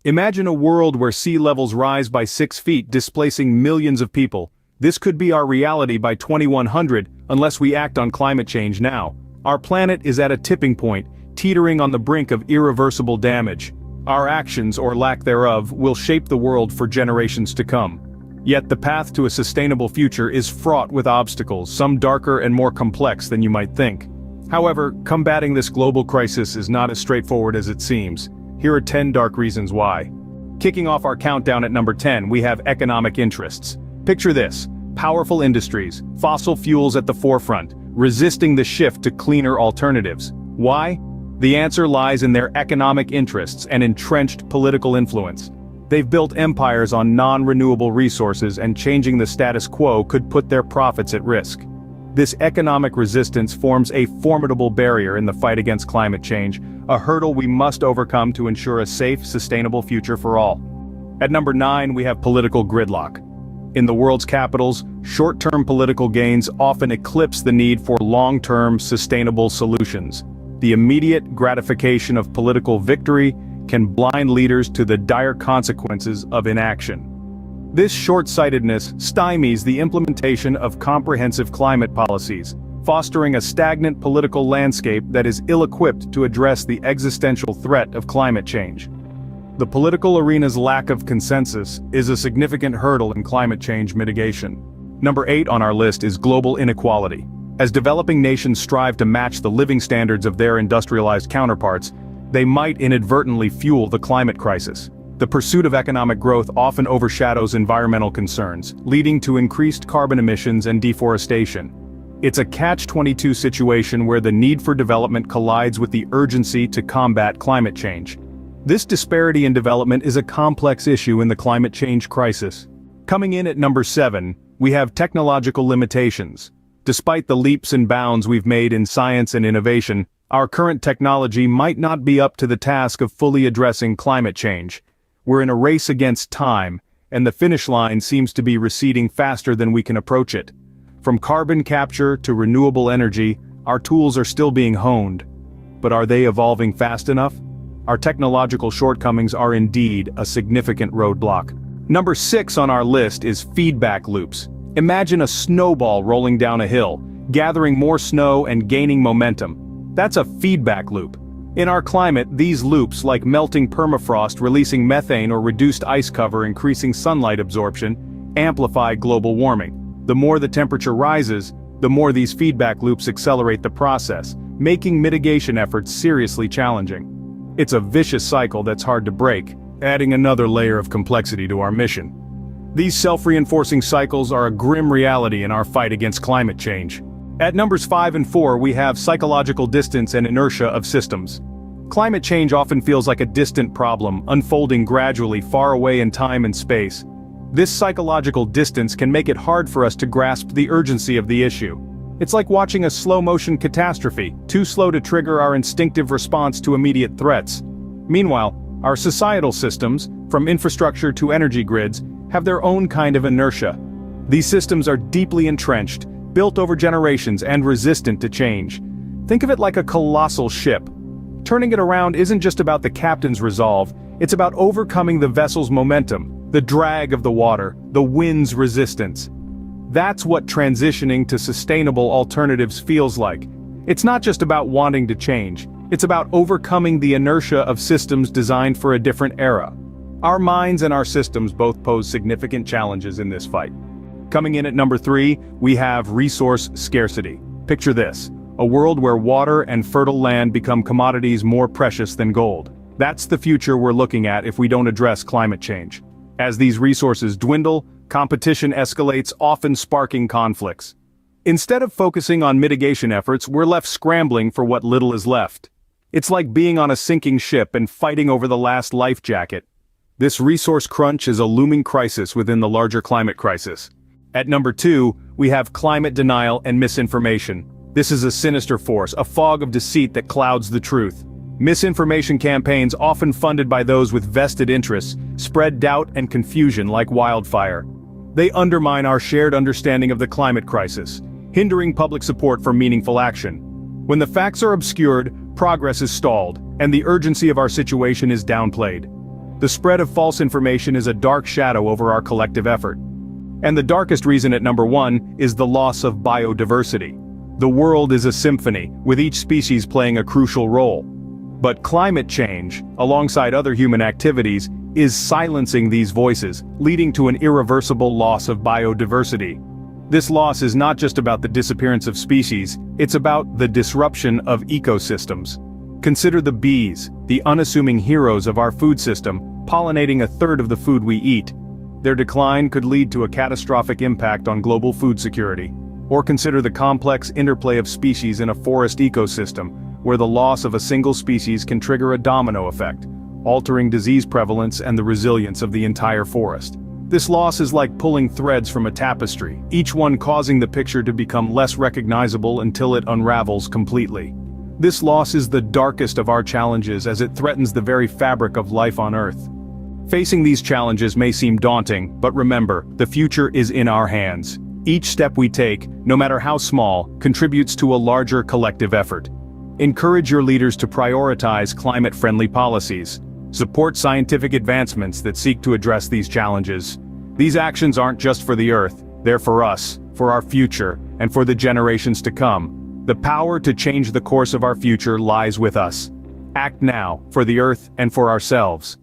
Imagine a world where sea levels rise by 6 feet, displacing millions of people. This could be our reality by 2100, unless we act on climate change now. Our planet is at a tipping point, teetering on the brink of irreversible damage. Our actions, or lack thereof, will shape the world for generations to come. Yet the path to a sustainable future is fraught with obstacles, some darker and more complex than you might think. However, combating this global crisis is not as straightforward as it seems. Here are 10 dark reasons why. Kicking off our countdown at number 10, we have economic interests. Picture this: powerful industries, fossil fuels at the forefront, resisting the shift to cleaner alternatives. Why? The answer lies in their economic interests and entrenched political influence. They've built empires on non-renewable resources, and changing the status quo could put their profits at risk. This economic resistance forms a formidable barrier in the fight against climate change, a hurdle we must overcome to ensure a safe, sustainable future for all. At number 9, we have political gridlock. In the world's capitals, short-term political gains often eclipse the need for long-term, sustainable solutions. The immediate gratification of political victory can blind leaders to the dire consequences of inaction. This short-sightedness stymies the implementation of comprehensive climate policies, fostering a stagnant political landscape that is ill-equipped to address the existential threat of climate change. The political arena's lack of consensus is a significant hurdle in climate change mitigation. Number 8 on our list is global inequality. As developing nations strive to match the living standards of their industrialized counterparts, they might inadvertently fuel the climate crisis. The pursuit of economic growth often overshadows environmental concerns, leading to increased carbon emissions and deforestation. It's a catch-22 situation where the need for development collides with the urgency to combat climate change. This disparity in development is a complex issue in the climate change crisis. Coming in at number 7, we have technological limitations. Despite the leaps and bounds we've made in science and innovation, our current technology might not be up to the task of fully addressing climate change. We're in a race against time, and the finish line seems to be receding faster than we can approach it. From carbon capture to renewable energy, our tools are still being honed. But are they evolving fast enough? Our technological shortcomings are indeed a significant roadblock. Number 6 on our list is feedback loops. Imagine a snowball rolling down a hill, gathering more snow and gaining momentum. That's a feedback loop. In our climate, these loops, like melting permafrost releasing methane or reduced ice cover increasing sunlight absorption, amplify global warming. The more the temperature rises, the more these feedback loops accelerate the process, making mitigation efforts seriously challenging. It's a vicious cycle that's hard to break, adding another layer of complexity to our mission. These self-reinforcing cycles are a grim reality in our fight against climate change. At numbers 5 and 4, we have psychological distance and inertia of systems. Climate change often feels like a distant problem, unfolding gradually far away in time and space. This psychological distance can make it hard for us to grasp the urgency of the issue. It's like watching a slow-motion catastrophe, too slow to trigger our instinctive response to immediate threats. Meanwhile, our societal systems, from infrastructure to energy grids, have their own kind of inertia. These systems are deeply entrenched, built over generations and resistant to change. Think of it like a colossal ship. Turning it around isn't just about the captain's resolve, it's about overcoming the vessel's momentum, the drag of the water, the wind's resistance. That's what transitioning to sustainable alternatives feels like. It's not just about wanting to change, it's about overcoming the inertia of systems designed for a different era. Our minds and our systems both pose significant challenges in this fight. Coming in at number 3, we have resource scarcity. Picture this: a world where water and fertile land become commodities more precious than gold. That's the future we're looking at if we don't address climate change. As these resources dwindle, competition escalates, often sparking conflicts. Instead of focusing on mitigation efforts, we're left scrambling for what little is left. It's like being on a sinking ship and fighting over the last life jacket. This resource crunch is a looming crisis within the larger climate crisis. At number 2, we have climate denial and misinformation. This is a sinister force, a fog of deceit that clouds the truth. Misinformation campaigns, often funded by those with vested interests, spread doubt and confusion like wildfire. They undermine our shared understanding of the climate crisis, hindering public support for meaningful action. When the facts are obscured, progress is stalled, and the urgency of our situation is downplayed. The spread of false information is a dark shadow over our collective effort. And the darkest reason at number 1 is the loss of biodiversity. The world is a symphony, with each species playing a crucial role. But climate change, alongside other human activities, is silencing these voices, leading to an irreversible loss of biodiversity. This loss is not just about the disappearance of species, it's about the disruption of ecosystems. Consider the bees, the unassuming heroes of our food system, pollinating a third of the food we eat. Their decline could lead to a catastrophic impact on global food security. Or consider the complex interplay of species in a forest ecosystem, where the loss of a single species can trigger a domino effect, altering disease prevalence and the resilience of the entire forest. This loss is like pulling threads from a tapestry, each one causing the picture to become less recognizable until it unravels completely. This loss is the darkest of our challenges as it threatens the very fabric of life on Earth. Facing these challenges may seem daunting, but remember, the future is in our hands. Each step we take, no matter how small, contributes to a larger collective effort. Encourage your leaders to prioritize climate-friendly policies. Support scientific advancements that seek to address these challenges. These actions aren't just for the Earth, they're for us, for our future, and for the generations to come. The power to change the course of our future lies with us. Act now, for the Earth and for ourselves.